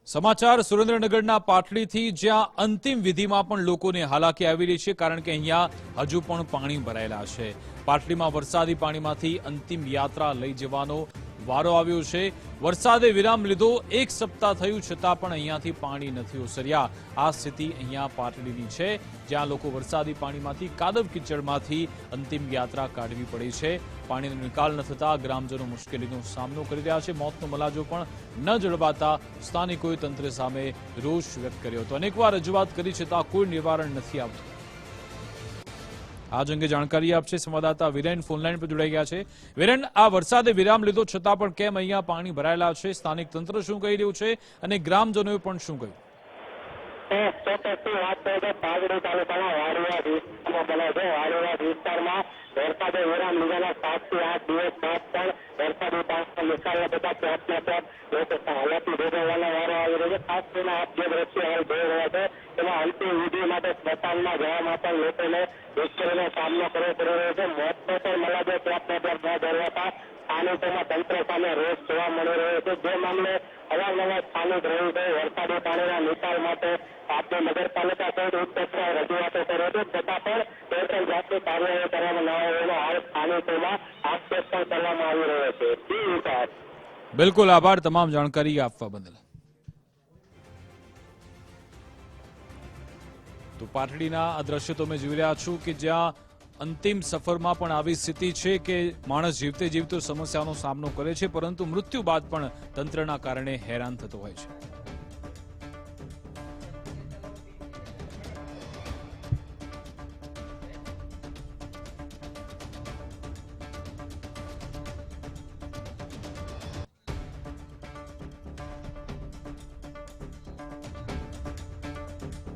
સમાચાર સુરેન્દ્રનગરના પાટડીથી, જ્યાં અંતિમ વિધિમાં પણ લોકોને હાલાકી આવી રહી છે, કારણ કે અહીંયા હજુ પણ પાણી ભરાયેલા છે। પાટડીમાં વરસાદી પાણીમાંથી અંતિમ યાત્રા લઈ જવાનો વારો આવ્યો છે। વરસાદે વિરામ લીધો, એક સપ્તાહ થયું છતાં પણ અહીંયાથી પાણી નથી ઓસર્યા। આ સ્થિતિ અહીંયા પાટડીની છે, જ્યાં લોકો વરસાદી પાણીમાંથી, કાદવ કીચડમાંથી અંતિમ યાત્રા કાઢવી પડી છે। પાણીનો નિકાલ ન થતા ગ્રામજનો મુશ્કેલીનો સામનો કરી રહ્યા છે। મોતનો મલાજો પણ ન જળવાતા સ્થાનિકોએ તંત્ર સામે રોષ વ્યક્ત કર્યો હતો। અનેકવાર રજૂઆત કરી છતાં કોઈ નિવારણ નથી આવતું। આજ અંગે જાણકારી આપશે સંવાદદાતા વિરેન ફોનલાઈન પર જોડાઈ ગયા છે। વિરેન, આ વરસાદે વિરામ લીધો છતાં પણ કેમ અહીંયા પાણી ભરાયેલા છે? સ્થાનિક તંત્ર શું કહી રહ્યું છે અને ગ્રામજનોએ પણ શું કહ્યું? વરસાદે વિરામ લીધાના 7 થી 8 દિવસ બાદ પણ વરસાદી પાણીના નિકાલના બધા પ્રયત્નો લોકો હાલાકી ભોગવવાનો વારો આવી રહ્યો છે। ખાસ કરીને આપ જે દ્રશ્ય હાલ જોઈ રહ્યા છો તેમાં અંતિમ વિધિ માટે સ્મશાનમાં જવામાં પણ લોકોને મુશ્કેલીનો સામનો કરવો પડી રહ્યો છે। મોતનો પણ મલાજો ત્યાં ન ધરવાતા સ્થાનિકોમાં તંત્ર સામે રોષ જોવા મળી રહ્યો છે। જે મામલે અવારનવાર સ્થાનિક રહીશો વરસાદી પાણીના નિકાલ માટે આપની નગરપાલિકા સહિત ઉચ્ચ કક્ષાએ રજૂઆતો કરી હતી, છતાં પણ કોઈ પણ જાતની કાર્યવાહી કરવામાં ન આવ્યાનો હાલ સ્થાનિકોમાં આક્ષેપ પણ કરવામાં આવી રહ્યો છે। બિલકુલ, આભાર તમામ જાણકારી આપવા બદલ। તો પાટડીના આ દ્રશ્ય તમે જોઈ રહ્યા છો કે જ્યાં અંતિમ સફરમાં પણ આવી સ્થિતિ છે કે માણસ જીવતે જીવતો સમસ્યાનો સામનો કરે છે, પરંતુ મૃત્યુ બાદ પણ તંત્રના કારણે હેરાન થતો હોય છે।